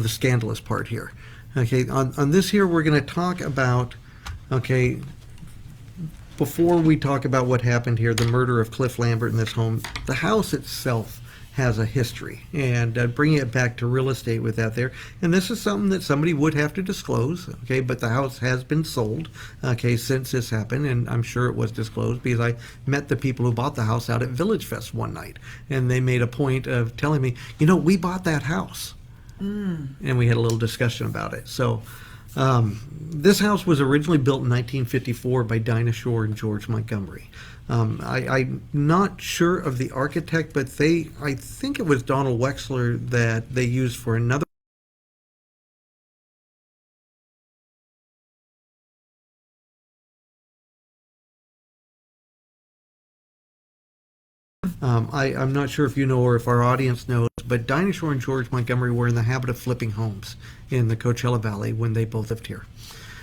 the scandalous part here. Okay, on this here, we're going to talk about, okay, before we talk about what happened here, the murder of Cliff Lambert in this home, the house itself has a history, and bringing it back to real estate with that there. And this is something that somebody would have to disclose, okay, but the house has been sold, okay, since this happened, and I'm sure it was disclosed because I met the people who bought the house out at Village Fest one night, and they made a point of telling me, you know, we bought that house. And we had a little discussion about it. So this house was originally built in 1954 by Dinah Shore and George Montgomery. I'm not sure of the architect, but I think it was Donald Wexler that they used for another. I'm not sure if you know or if our audience knows, but Dinah Shore and George Montgomery were in the habit of flipping homes in the Coachella Valley when they both lived here.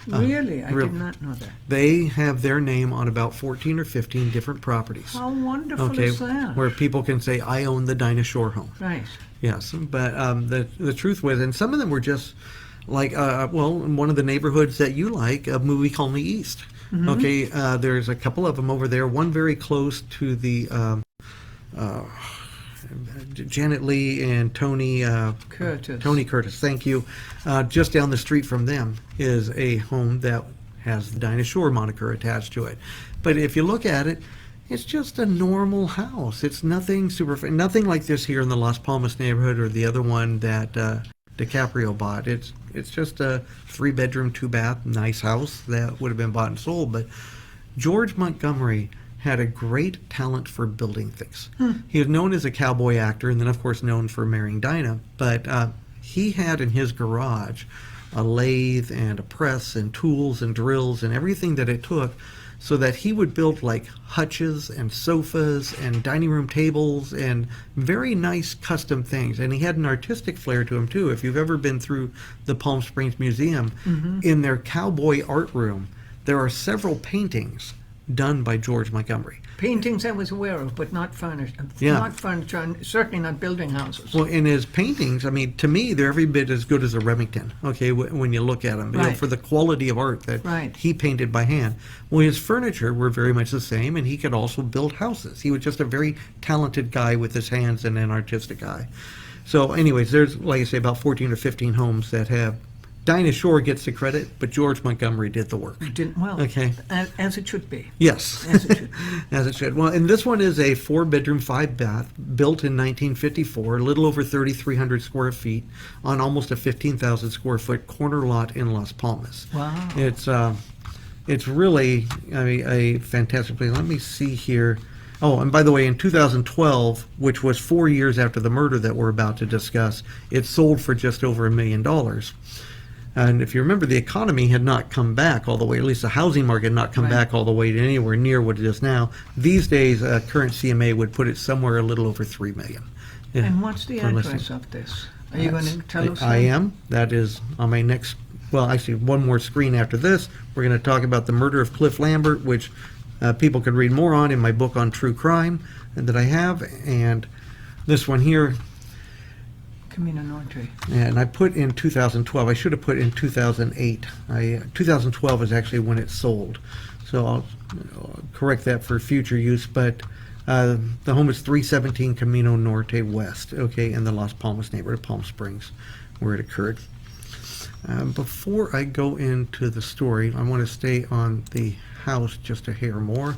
Really? I did not know that. They have their name on about 14 or 15 different properties. How wonderful is that? Where people can say, I own the Dinah Shore home. Right. Yes, but the truth was, and some of them were just like, well, in one of the neighborhoods that you like, a movie called The East. Mm-hmm. Okay, there's a couple of them over there, one very close to the Janet Leigh and Tony Curtis. Tony Curtis, thank you. Just down the street from them is a home that has the Dinah Shore moniker attached to it. But if you look at it, it's just a normal house. It's nothing nothing like this here in the Las Palmas neighborhood or the other one that DiCaprio bought. It's just a 3-bedroom, 2-bath, nice house that would have been bought and sold. But George Montgomery had a great talent for building things. He was known as a cowboy actor, and then of course known for marrying Dinah, but he had in his garage a lathe and a press and tools and drills and everything that it took, so that he would build like hutches and sofas and dining room tables and very nice custom things. And he had an artistic flair to him too. If you've ever been through the Palm Springs Museum, in their cowboy art room, there are several paintings done by George Montgomery. Paintings I was aware of, but not furniture. Yeah. Not furniture, and certainly not building houses. Well, in his paintings, I mean, to me, they're every bit as good as a Remington, okay, when you look at them, you know, Right. for the quality of art that Right. he painted by hand. Well, his furniture were very much the same, and he could also build houses. He was just a very talented guy with his hands and an artistic eye. So anyways, there's, like I say, about 14 or 15 homes that have. Dinah Shore gets the credit, but George Montgomery did the work. Well, Okay. as it should be. Yes, As it should be. as it should. Well, and this one is a 4-bedroom, 5-bath, built in 1954, a little over 3,300 square feet, on almost a 15,000 square foot corner lot in Las Palmas. Wow. It's really, I mean, a fantastic place. Let me see here. Oh, and by the way, in 2012, which was 4 years after the murder that we're about to discuss, it sold for just over $1 million. And if you remember, the economy had not come back all the way, at least the housing market had not come Right. back all the way to anywhere near what it is now. These days, current CMA would put it somewhere a little over $3 million. Yeah, And what's the for address listing. of this? Are you going to tell us? I that? am. That is on my next, well, actually, one more screen after this. We're going to talk about the murder of Cliff Lambert, which people could read more on in my book on true crime that I have. And this one here, Camino Norte. and I put in 2012. I should have put in 2008. 2012 is actually when it sold. So I'll correct that for future use. But the home is 317 Camino Norte West, okay, in the Las Palmas neighborhood of Palm Springs, where it occurred. Before I go into the story, I want to stay on the house just a hair more.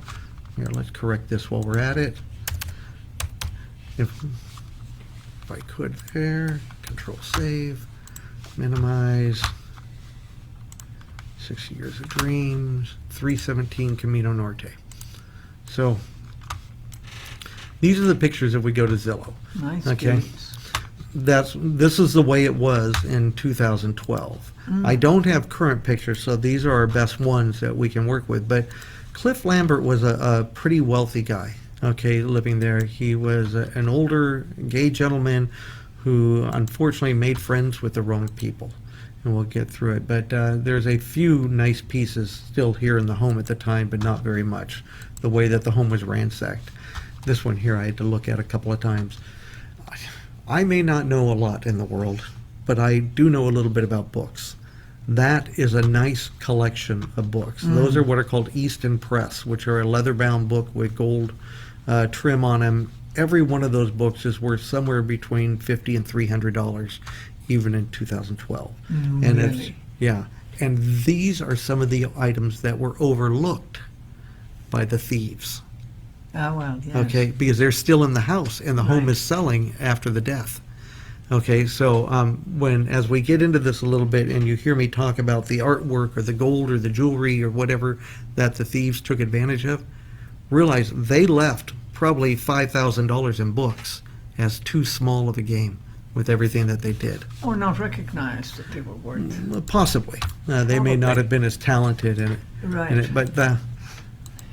Here, let's correct this while we're at it. If I could there, Control Save, minimize, 60 Years of Dreams, 317 Camino Norte. So these are the pictures if we go to Zillow. Nice. Okay. Gates. This is the way it was in 2012. I don't have current pictures, so these are our best ones that we can work with. But Cliff Lambert was a pretty wealthy guy, okay, living there. He was an older gay gentleman who unfortunately made friends with the wrong people. And we'll get through it. But there's a few nice pieces still here in the home at the time, but not very much, the way that the home was ransacked. This one here I had to look at a couple of times. I may not know a lot in the world, but I do know a little bit about books. That is a nice collection of books. Those are what are called Easton Press, which are a leather-bound book with gold trim on them. Every one of those books is worth somewhere between $50 and $300, even in 2012. And it's, yeah, and these are some of the items that were overlooked by the thieves. Ah, well, yes. Okay, because they're still in the house and the home is selling after the death. Okay, so as we get into this a little bit and you hear me talk about the artwork or the gold or the jewelry or whatever that the thieves took advantage of, realize they left probably $5,000 in books as too small of a game with everything that they did. Or not recognized that they were worth. Possibly. They may not have been as talented in it. Right. But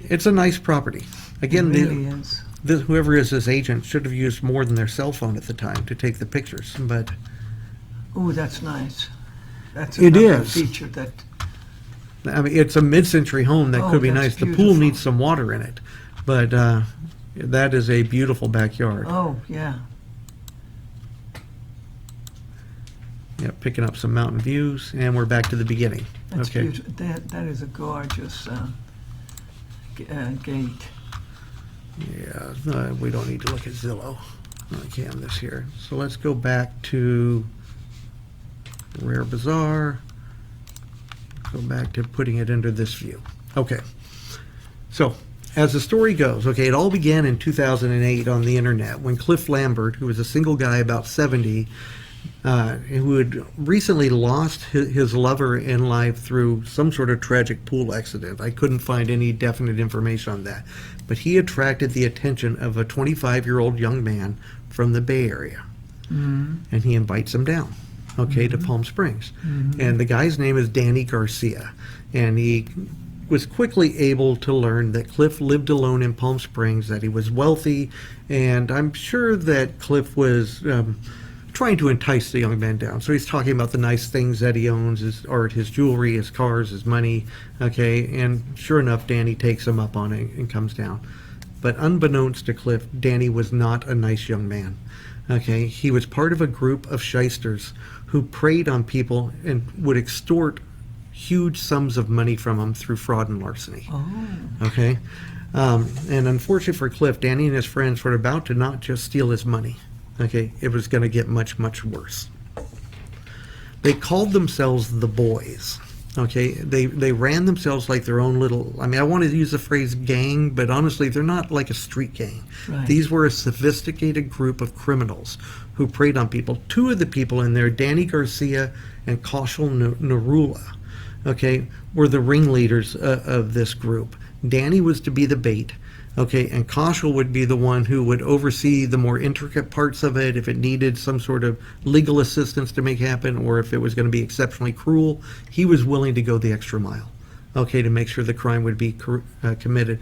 it's a nice property. Again, It really is. whoever is this agent should have used more than their cell phone at the time to take the pictures. But Oh, that's nice. That's It another is. feature that. I mean, it's a mid-century home that Oh, could be that's nice. The pool beautiful. needs some water in it, but that is a beautiful backyard. Oh, yeah. Yeah, picking up some mountain views, and we're back to the beginning. That's Okay. beautiful. That is a gorgeous gate. Yeah, we don't need to look at Zillow on Canvas here. So let's go back to Rare Bazaar. Go back to putting it under this view. Okay. So, as the story goes, okay, it all began in 2008 on the internet when Cliff Lambert, who was a single guy about 70, who had recently lost his lover in life through some sort of tragic pool accident. I couldn't find any definite information on that. But he attracted the attention of a 25-year-old young man from the Bay Area. And he invites him down, okay, to Palm Springs. And the guy's name is Danny Garcia. And he was quickly able to learn that Cliff lived alone in Palm Springs, that he was wealthy, and I'm sure that Cliff was trying to entice the young man down. So he's talking about the nice things that he owns, his art, his jewelry, his cars, his money, okay, and sure enough, Danny takes him up on it and comes down. But unbeknownst to Cliff, Danny was not a nice young man, okay? He was part of a group of shysters who preyed on people and would extort huge sums of money from them through fraud and larceny, okay? And unfortunately for Cliff, Danny and his friends were about to not just steal his money, okay, it was going to get much, much worse. They called themselves the Boiz, okay? They ran themselves like their own little, I mean, I want to use the phrase gang, but honestly, they're not like a street gang. Right. These were a sophisticated group of criminals who preyed on people. Two of the people in there, Danny Garcia and Kaushal Narula, okay, were the ringleaders of this group. Danny was to be the bait. Okay, and Kaushal would be the one who would oversee the more intricate parts of it if it needed some sort of legal assistance to make happen, or if it was going to be exceptionally cruel. He was willing to go the extra mile, okay, to make sure the crime would be committed.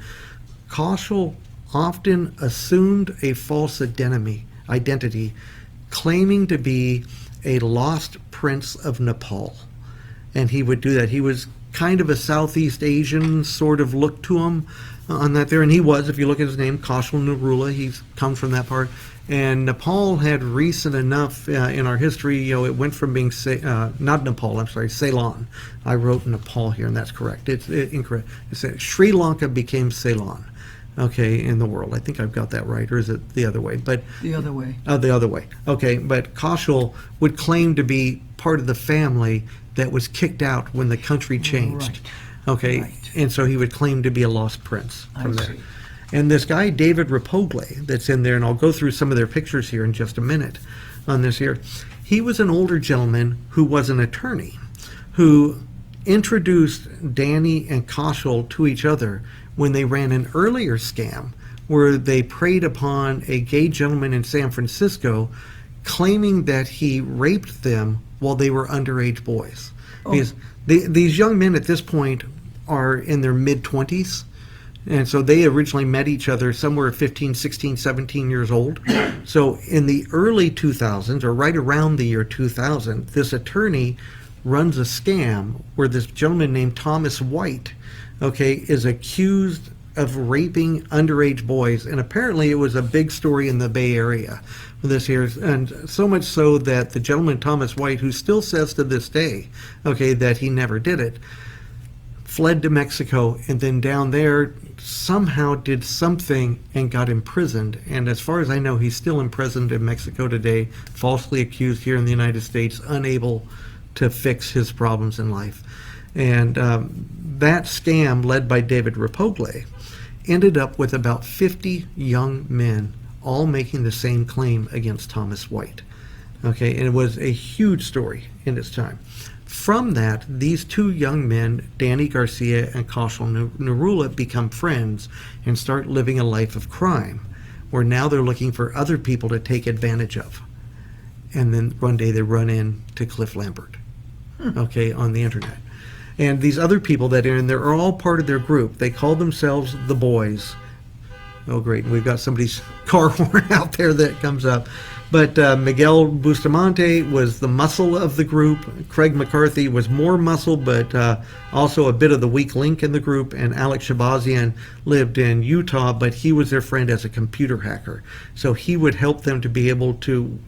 Kaushal often assumed a false identity, claiming to be a lost prince of Nepal. And he would do that. He was kind of a Southeast Asian sort of look to him on that there, and he was, if you look at his name, Kaushal Narula, he's come from that part. And Nepal had recent enough in our history, you know, it went from being, not Nepal, I'm sorry, Ceylon. I wrote Nepal here, and that's correct. It's incorrect. It's Sri Lanka became Ceylon, okay, in the world. I think I've got that right, or is it the other way? But The other way. the other way. Okay, but Kaushal would claim to be part of the family that was kicked out when the country changed. Right. Okay, Right. and so he would claim to be a lost prince from I there. see. And this guy, David Rapogle, that's in there, and I'll go through some of their pictures here in just a minute on this here. He was an older gentleman who was an attorney who introduced Danny and Kaushal to each other when they ran an earlier scam where they preyed upon a gay gentleman in San Francisco, claiming that he raped them while they were underage boys. Because these young men at this point are in their mid-20s, and so they originally met each other somewhere 15, 16, 17 years old. So in the early 2000s, or right around the year 2000, this attorney runs a scam where this gentleman named Thomas White, okay, is accused of raping underage boys, and apparently it was a big story in the Bay Area this year, and so much so that the gentleman Thomas White, who still says to this day, okay, that he never did it, fled to Mexico, and then down there somehow did something and got imprisoned. And as far as I know, he's still imprisoned in Mexico today, falsely accused here in the United States, unable to fix his problems in life. And that scam, led by David Rapogle, ended up with about 50 young men all making the same claim against Thomas White. Okay, and it was a huge story in its time. From that, these two young men, Danny Garcia and Coachella Narula, become friends and start living a life of crime, where now they're looking for other people to take advantage of. And then one day they run into Cliff Lambert, okay, on the internet. And these other people that are in there are all part of their group. They call themselves the Boiz. Oh, great. We've got somebody's car horn out there that comes up. But Miguel Bustamante was the muscle of the group. Craig McCarthy was more muscle, but also a bit of the weak link in the group. And Alex Shabazian lived in Utah, but he was their friend as a computer hacker. So he would help them to be able to,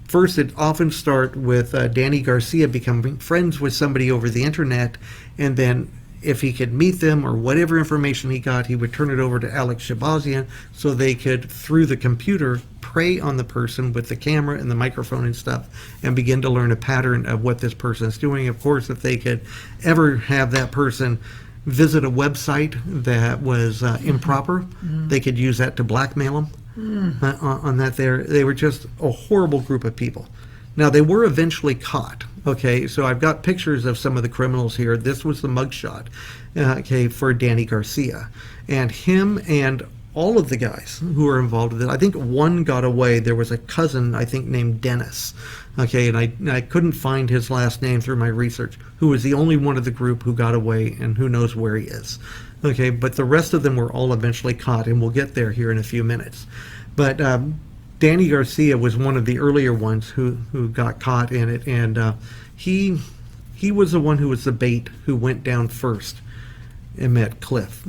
first it often start with Danny Garcia becoming friends with somebody over the internet, and then if he could meet them or whatever information he got, he would turn it over to Alex Shabazian so they could, through the computer, prey on the person with the camera and the microphone and stuff and begin to learn a pattern of what this person is doing. Of course, if they could ever have that person visit a website that was improper, they could use that to blackmail them on that there. They were just a horrible group of people. Now, they were eventually caught, okay? So I've got pictures of some of the criminals here. This was the mugshot, okay, for Danny Garcia. And him and all of the guys who were involved with it, I think one got away. There was a cousin, I think, named Dennis, okay? And I couldn't find his last name through my research, who was the only one of the group who got away, and who knows where he is, okay? But the rest of them were all eventually caught, and we'll get there here in a few minutes. But Danny Garcia was one of the earlier ones who got caught in it, and he was the one who was the bait who went down first and met Cliff.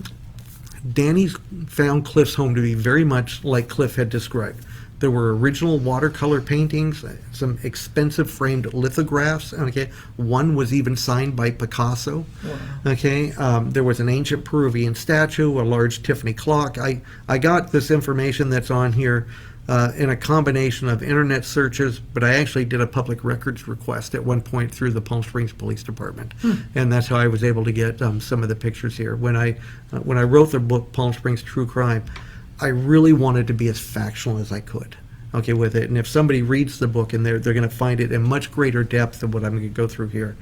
Danny found Cliff's home to be very much like Cliff had described. There were original watercolor paintings, some expensive framed lithographs. Okay, one was even signed by Picasso. Wow. Okay, there was an ancient Peruvian statue, a large Tiffany clock. I got this information that's on here in a combination of internet searches, but I actually did a public records request at one point through the Palm Springs Police Department, and that's how I was able to get some of the pictures here. When I wrote the book Palm Springs True Crime, I really wanted to be as factual as I could, okay, with it. And if somebody reads the book, and they're going to find it in much greater depth than what I'm going to go through here.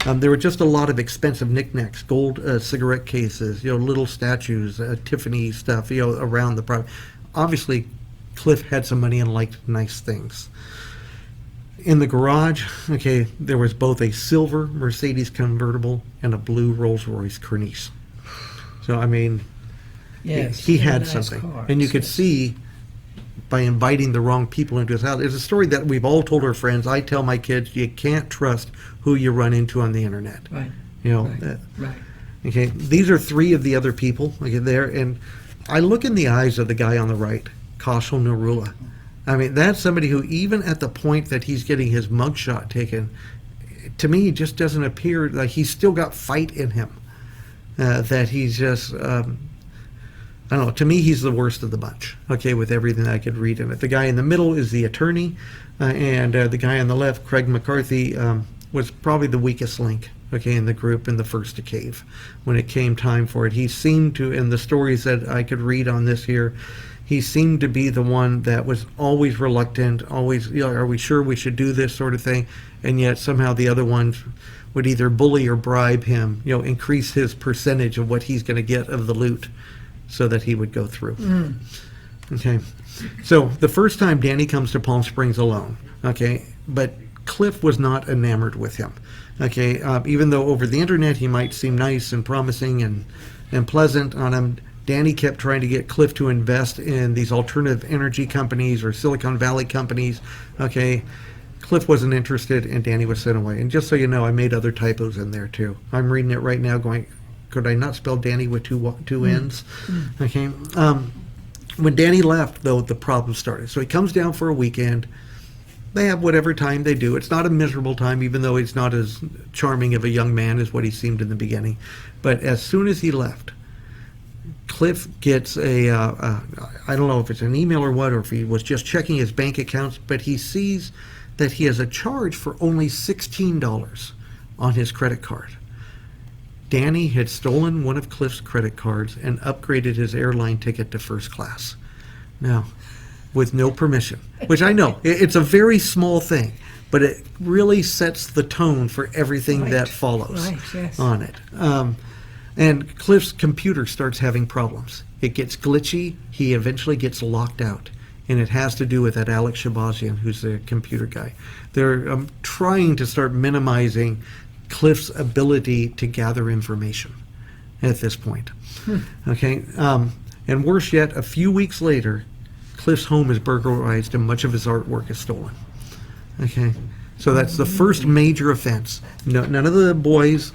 There were just a lot of expensive knickknacks, gold cigarette cases, little statues, Tiffany stuff, around the property. Obviously, Cliff had some money and liked nice things. In the garage, okay, there was both a silver Mercedes convertible and a blue Rolls-Royce Corniche. So, I mean, yes, he had nice something. cars, And you could yes. see by inviting the wrong people into his house. It's a story that we've all told our friends. I tell my kids, you can't trust who you run into on the internet. Right. Right. Okay, these are three of the other people, okay, there. And I look in the eyes of the guy on the right, Coachella Narula. I mean, that's somebody who, even at the point that he's getting his mugshot taken, to me, it just doesn't appear like he's still got fight in him. That he's just, I don't know, to me, he's the worst of the bunch, okay, with everything I could read in it. The guy in the middle is the attorney, and the guy on the left, Craig McCarthy, was probably the weakest link, okay, in the group and the first to cave when it came time for it. He seemed to, in the stories that I could read on this here, he seemed to be the one that was always reluctant, always, are we sure we should do this sort of thing? And yet somehow the other ones would either bully or bribe him, increase his percentage of what he's going to get of the loot so that he would go through. Okay. So the first time Danny comes to Palm Springs alone, okay, but Cliff was not enamored with him. Okay, even though over the internet he might seem nice and promising and pleasant on him, Danny kept trying to get Cliff to invest in these alternative energy companies or Silicon Valley companies. Okay, Cliff wasn't interested, and Danny was sent away. And just so you know, I made other typos in there too. I'm reading it right now going, Could I not spell Danny with two N's? Okay. When Danny left, though, the problem started. So he comes down for a weekend. They have whatever time they do. It's not a miserable time, even though he's not as charming of a young man as what he seemed in the beginning. But as soon as he left, Cliff gets I don't know if it's an email or what, or if he was just checking his bank accounts, but he sees that he has a charge for only $16 on his credit card. Danny had stolen one of Cliff's credit cards and upgraded his airline ticket to first class. Now, with no permission, which I know, it's a very small thing, but it really sets the tone for everything that follows on it. And Cliff's computer starts having problems. It gets glitchy. He eventually gets locked out. And it has to do with that Alex Shabazian, who's the computer guy. They're trying to start minimizing Cliff's ability to gather information at this point. Okay. And worse yet, a few weeks later, Cliff's home is burglarized and much of his artwork is stolen. Okay. So that's the first major offense. No, none of the boys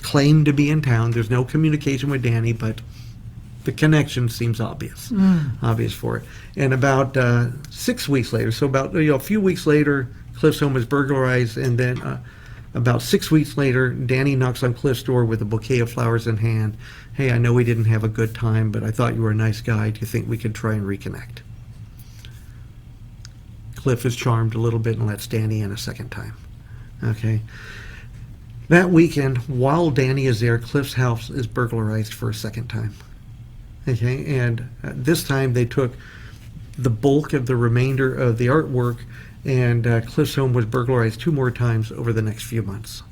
claim to be in town. There's no communication with Danny, but the connection seems obvious for it. And about 6 weeks later, so about a few weeks later, Cliff's home is burglarized, and then about 6 weeks later, Danny knocks on Cliff's door with a bouquet of flowers in hand. Hey, I know we didn't have a good time, but I thought you were a nice guy. Do you think we could try and reconnect? Cliff is charmed a little bit and lets Danny in a second time. Okay. That weekend, while Danny is there, Cliff's house is burglarized for a second time. Okay, and this time they took the bulk of the remainder of the artwork, and Cliff's home was burglarized 2 more times over the next few months.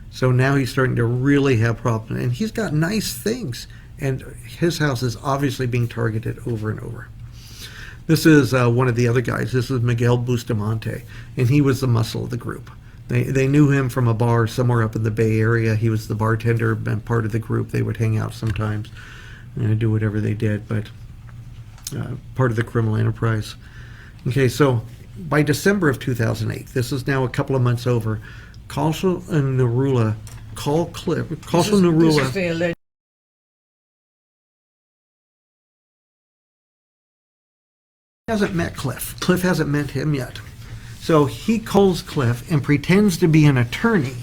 So now he's starting to really have problems, and he's got nice things, and his house is obviously being targeted over and over. This is one of the other guys. This is Miguel Bustamante, and he was the muscle of the group. They knew him from a bar somewhere up in the Bay Area. He was the bartender and part of the group. They would hang out sometimes and do whatever they did, but part of the criminal enterprise. Okay, so by December of 2008, this is now a couple of months over, Kaushal and Narula call Cliff. Kaushal Narula. This is the alleged. Hasn't met Cliff. Cliff hasn't met him yet. So he calls Cliff and pretends to be an attorney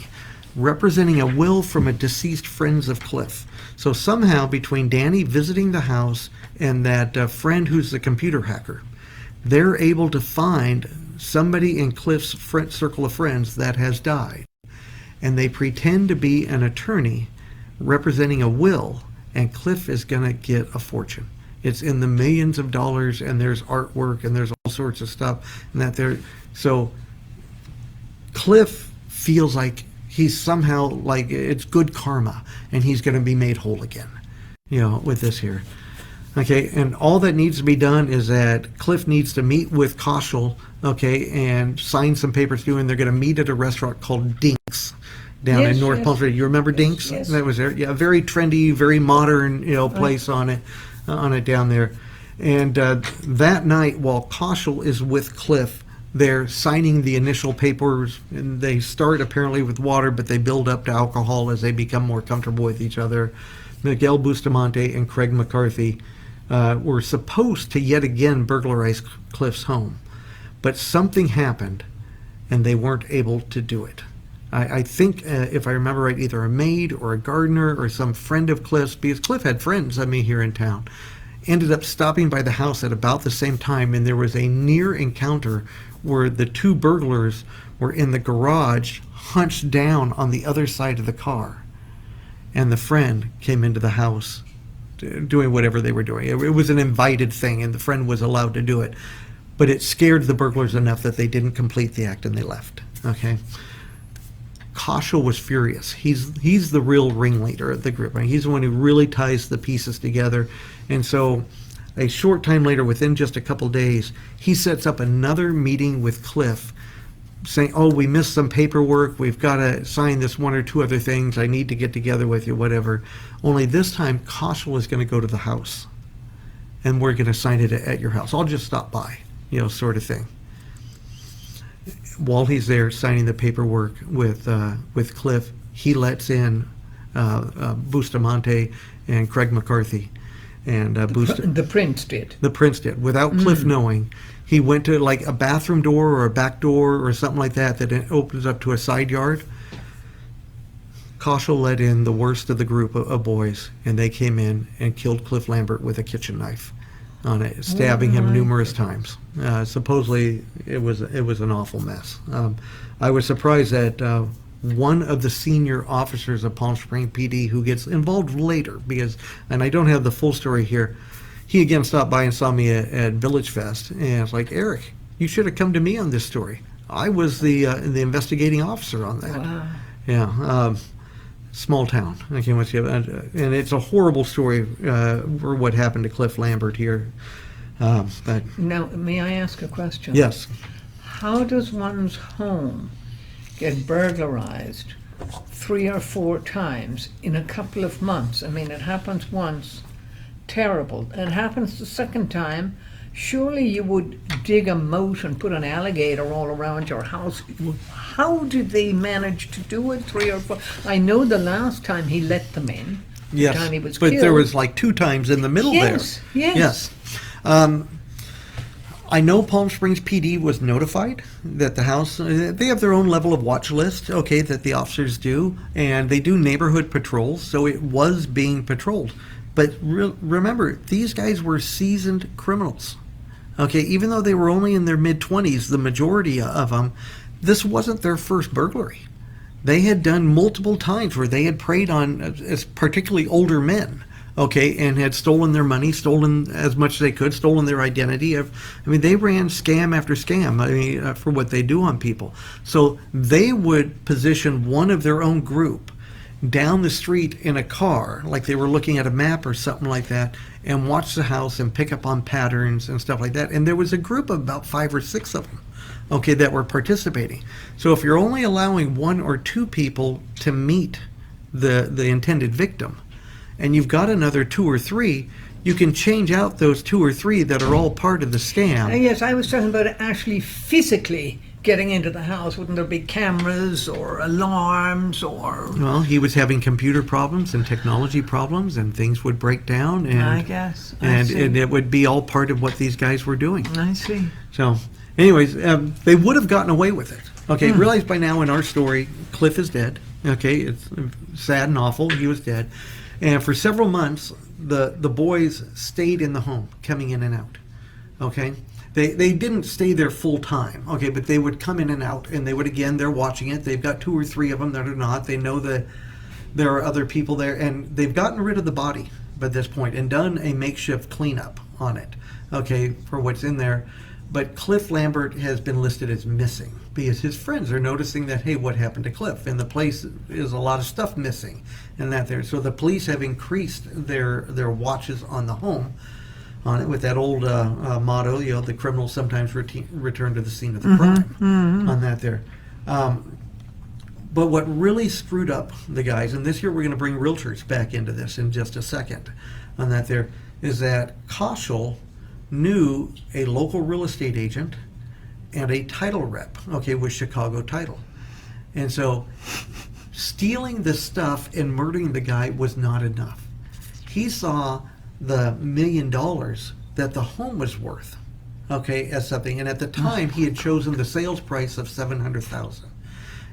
representing a will from a deceased friends of Cliff. So somehow between Danny visiting the house and that friend who's the computer hacker, they're able to find somebody in Cliff's circle of friends that has died. And they pretend to be an attorney representing a will, and Cliff is going to get a fortune. It's in the millions of dollars, and there's artwork, and there's all sorts of stuff. And that there, so Cliff feels like he's somehow like it's good karma, and he's going to be made whole again, with this here. Okay, and all that needs to be done is that Cliff needs to meet with Kaushal, okay, and sign some papers to him. And they're going to meet at a restaurant called Dinks down in North Palm Springs. You remember Dinks? Yes. That was there. Yeah, very trendy, very modern, place on it down there. And that night, while Kaushal is with Cliff, they're signing the initial papers, and they start apparently with water, but they build up to alcohol as they become more comfortable with each other. Miguel Bustamante and Craig McCarthy were supposed to yet again burglarize Cliff's home, but something happened, and they weren't able to do it. I think, if I remember right, either a maid or a gardener or some friend of Cliff's, because Cliff had friends, here in town, ended up stopping by the house at about the same time, and there was a near encounter where the 2 burglars were in the garage, hunched down on the other side of the car, and the friend came into the house doing whatever they were doing. It was an invited thing, and the friend was allowed to do it, but it scared the burglars enough that they didn't complete the act and they left. Okay. Kaushal was furious. He's the real ringleader of the group. He's the one who really ties the pieces together. And so a short time later, within just a couple days, he sets up another meeting with Cliff saying, oh, we missed some paperwork. We've got to sign this 1 or 2 other things. I need to get together with you, whatever. Only this time, Kaushal is going to go to the house, and we're going to sign it at your house. I'll just stop by, sort of thing. While he's there signing the paperwork with Cliff, he lets in Bustamante and Craig McCarthy. And The prince did. the prince did, without Cliff knowing. He went to like a bathroom door or a back door or something like that it opens up to a side yard. Koshel let in the worst of the group of boys, and they came in and killed Cliff Lambert with a kitchen knife on it, stabbing him numerous times. Supposedly, it was an awful mess. I was surprised that one of the senior officers of Palm Springs PD, who gets involved later, and I don't have the full story here, he again stopped by and saw me at Village Fest, and it's like, Eric, you should have come to me on this story. I was the investigating officer on that. Wow. Yeah. Small town. I can't watch you. And it's a horrible story for what happened to Cliff Lambert here. But Now, may I ask a question? yes, How does one's home get burglarized 3 or 4 times in a couple of months? I mean, it happens once, terrible. It happens the second time, surely you would dig a moat and put an alligator all around your house. How did they manage to do it 3 or 4? I know the last time he let them in, the yes. time he was But killed. there was like 2 times in the middle Yes, there. yes. I know Palm Springs PD was notified that the house, they have their own level of watch list, okay, that the officers do, and they do neighborhood patrols, so it was being patrolled. But remember, these guys were seasoned criminals, okay, even though they were only in their mid-20s, the majority of them, this wasn't their first burglary. They had done multiple times where they had preyed on particularly older men, okay, and had stolen their money, stolen as much as they could, stolen their identity. They ran scam after scam, for what they do on people. So they would position one of their own group down the street in a car, like they were looking at a map or something like that, and watch the house and pick up on patterns and stuff like that. And there was a group of about 5 or 6 of them, okay, that were participating. So if you're only allowing 1 or 2 people to meet the intended victim, and you've got another 2 or 3, you can change out those 2 or 3 that are all part of the scam. Yes, I was talking about actually physically getting into the house. Wouldn't there be cameras or alarms or... Well, he was having computer problems and technology problems, and things would break down, and I guess. and it would be all part of what these guys were doing. I see. So, anyways, they would have gotten away with it. Okay, realize by now in our story, Cliff is dead. Okay, it's sad and awful. He was dead. And for several months, the boys stayed in the home, coming in and out. Okay? They didn't stay there full time, okay, but they would come in and out, and they would, again, they're watching it. They've got 2 or 3 of them that are not. They know that there are other people there, and they've gotten rid of the body by this point and done a makeshift cleanup on it, okay, for what's in there. But Cliff Lambert has been listed as missing because his friends are noticing that, hey, what happened to Cliff? And the place is a lot of stuff missing and that there. So the police have increased their watches on the home on it with that old motto, the criminals sometimes return to the scene of the crime on that there. But what really screwed up the guys, and this year we're going to bring realtors back into this in just a second on that there, is that Koshel knew a local real estate agent and a title rep, okay, with Chicago Title. And so stealing the stuff and murdering the guy was not enough. He saw the $1 million that the home was worth, okay, as something. And at the time, he had chosen the sales price of $700,000.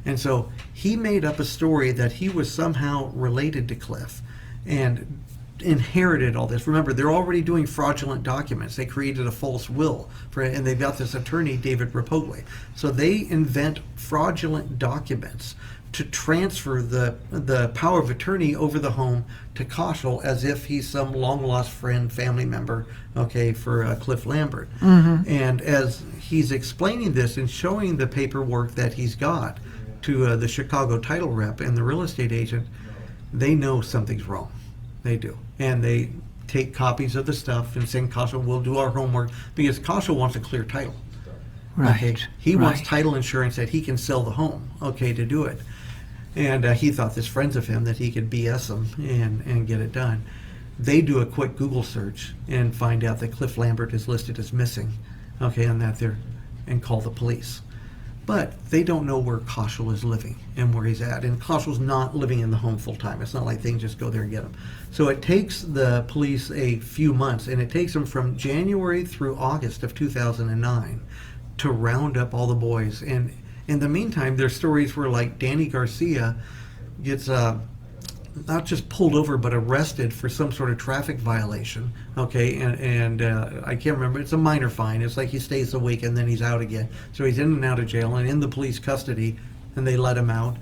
And so he made up a story that he was somehow related to Cliff and inherited all this. Remember, they're already doing fraudulent documents. They created a false will and they've got this attorney, David Rapogli. So they invent fraudulent documents to transfer the power of attorney over the home to Koshel as if he's some long-lost friend, family member, okay, for Cliff Lambert. And as he's explaining this and showing the paperwork that he's got to the Chicago Title rep and the real estate agent, they know something's wrong. They do. And they take copies of the stuff and send Koshel, we'll do our homework, because Koshel wants a clear title. Right. Okay? He wants title insurance that he can sell the home, okay, to do it. And he thought this friends of him that he could BS them and get it done. They do a quick Google search and find out that Cliff Lambert is listed as missing, okay, on that there, and call the police. But they don't know where Koshel is living and where he's at. And Koshel's not living in the home full time. It's not like they can just go there and get him. So it takes the police a few months, and it takes them from January through August of 2009 to round up all the boys. And in the meantime, there's stories where, like, Danny Garcia gets not just pulled over but arrested for some sort of traffic violation. Okay, and I can't remember. It's a minor fine. It's like he stays a week and then he's out again. So he's in and out of jail and in the police custody, and they let him out.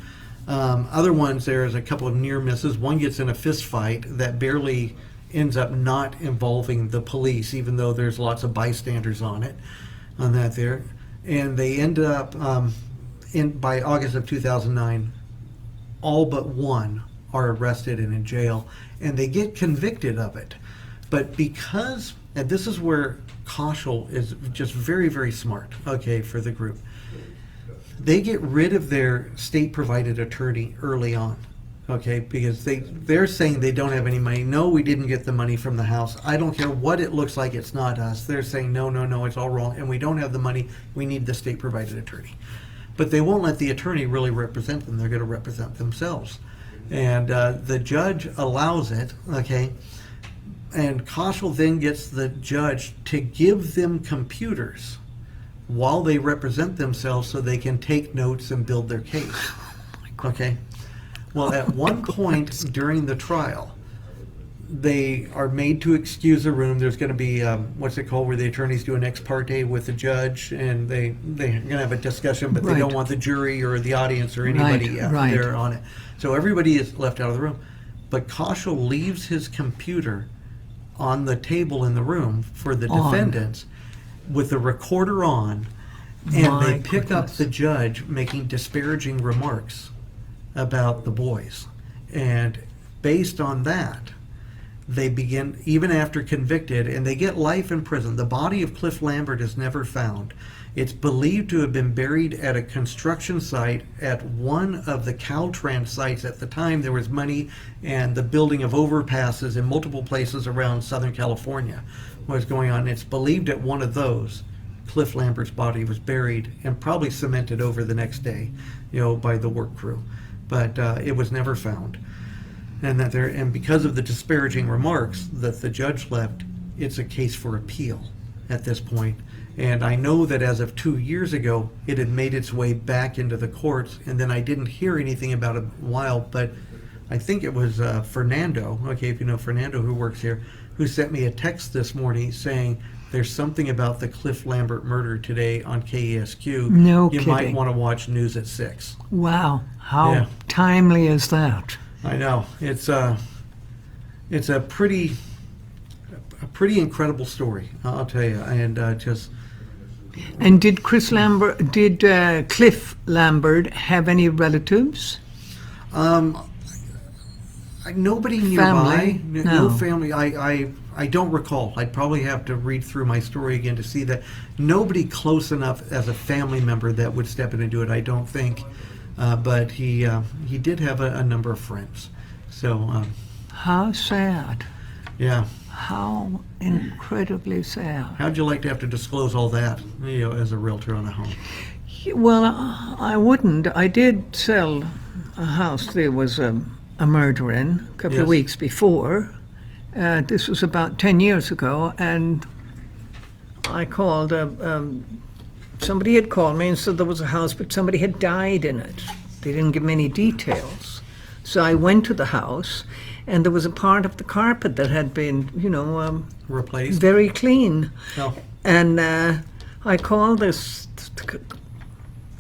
Other ones, there's a couple of near misses. One gets in a fist fight that barely ends up not involving the police, even though there's lots of bystanders on that there. And they end up by August of 2009, all but one are arrested and in jail, and they get convicted of it. But because, and this is where Koshel is just very, very smart, okay, for the group, they get rid of their state-provided attorney early on, okay, because they're saying they don't have any money. No, we didn't get the money from the house. I don't care what it looks like, it's not us. They're saying, no, it's all wrong, and we don't have the money. We need the state-provided attorney. But they won't let the attorney really represent them. They're going to represent themselves. And the judge allows it, okay, and Koshel then gets the judge to give them computers while they represent themselves so they can take notes and build their case, okay? Well, at one point during the trial, they are made to excuse a room. There's going to be, what's it called, where the attorneys do an ex parte with the judge, and they're going to have a discussion, but they don't want the jury or the audience or anybody there on it. So everybody is left out of the room. But Koshel leaves his computer on the table in the room for the defendants with the recorder on, and they pick up the judge making disparaging remarks about the boys. And based on that, they begin, even after convicted, and they get life in prison. The body of Cliff Lambert is never found. It's believed to have been buried at a construction site at one of the Caltrans sites. At the time, there was money and the building of overpasses in multiple places around Southern California was going on. It's believed at one of those, Cliff Lambert's body was buried and probably cemented over the next day, by the work crew. But it was never found. And because of the disparaging remarks that the judge left, it's a case for appeal at this point. And I know that as of 2 years ago, it had made its way back into the courts, and then I didn't hear anything about it in a while, but I think it was Fernando, okay, if you know Fernando who works here, who sent me a text this morning saying there's something about the Cliff Lambert murder today on KESQ. No You kidding. might want to watch News at 6. Wow, how timely is that? I know. It's a pretty incredible story, I'll tell you, and And did Cliff Lambert have any relatives? Nobody nearby. Family? No family. I don't recall. I'd probably have to read through my story again to see that. Nobody close enough as a family member that would step in and do it, I don't think. But he did have a number of friends. So How sad. yeah. How incredibly sad. How'd you like to have to disclose all that, as a realtor on a home? Well, I wouldn't. I did sell a house there was a murder in a couple of weeks before. This was about 10 years ago, and I called, somebody had called me and said there was a house, but somebody had died in it. They didn't give me any details. So I went to the house, and there was a part of the carpet that had been, Replaced? very clean. No. And I called the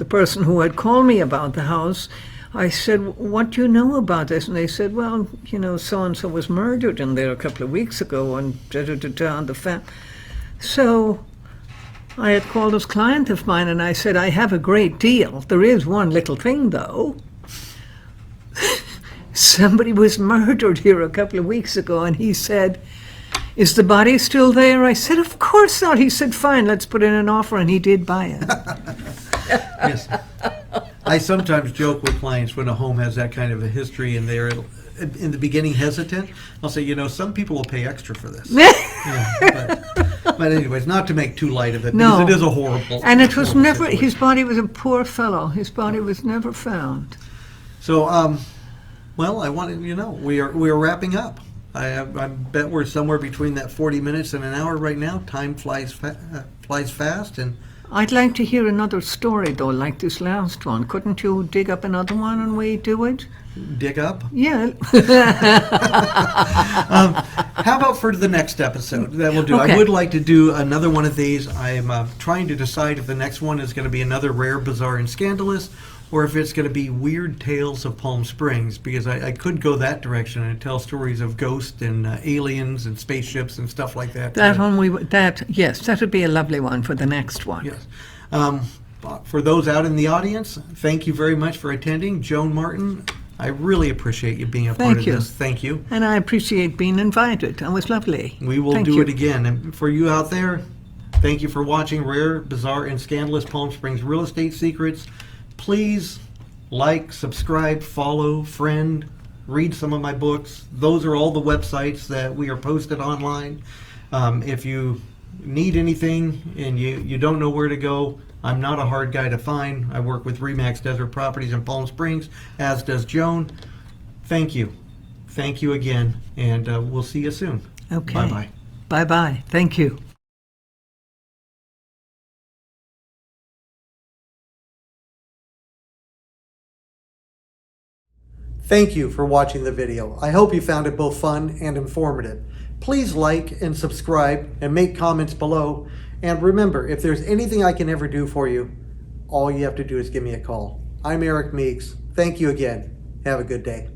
person who had called me about the house. I said, what do you know about this? And they said, well, so-and-so was murdered in there a couple of weeks ago, and the So I had called this client of mine, and I said, I have a great deal. There is one little thing, though. Somebody was murdered here a couple of weeks ago, and he said, is the body still there? I said, of course not. He said, fine, let's put in an offer, and he did buy it. Yes. I sometimes joke with clients when a home has that kind of a history and they're in the beginning hesitant. I'll say, some people will pay extra for this. But anyways, not to make too light of it, No. because it is a horrible. And it was horrible never, situation. his body was a poor fellow. His body was never found. So, well, I wanted we are wrapping up. I bet we're somewhere between that 40 minutes and an hour right now. Time flies fast, and I'd like to hear another story, though, like this last one. Couldn't you dig up another one and we do it? dig up. Yeah. How about for the next episode that we'll do? Okay. I would like to do another one of these. I'm trying to decide if the next one is going to be another rare, bizarre, and scandalous, or if it's going to be weird tales of Palm Springs, because I could go that direction and tell stories of ghosts and aliens and spaceships and stuff like that. That one, yes, that would be a lovely one for the next one. Yes. For those out in the audience, thank you very much for attending. Joan Martin, I really appreciate you being a part of you. this. Thank you. And I appreciate being invited. It was lovely. We will Thank do you. it again. And for you out there, thank you for watching Rare, Bizarre, and Scandalous Palm Springs Real Estate Secrets. Please like, subscribe, follow, friend, read some of my books. Those are all the websites that we are posted online. If you need anything and you don't know where to go, I'm not a hard guy to find. I work with Remax Desert Properties in Palm Springs, as does Joan. Thank you. Thank you again, and we'll see you soon. Okay. Bye-bye. Bye-bye. Thank you. Thank you for watching the video. I hope you found it both fun and informative. Please like and subscribe and make comments below. And remember, if there's anything I can ever do for you, all you have to do is give me a call. I'm Eric Meeks. Thank you again. Have a good day.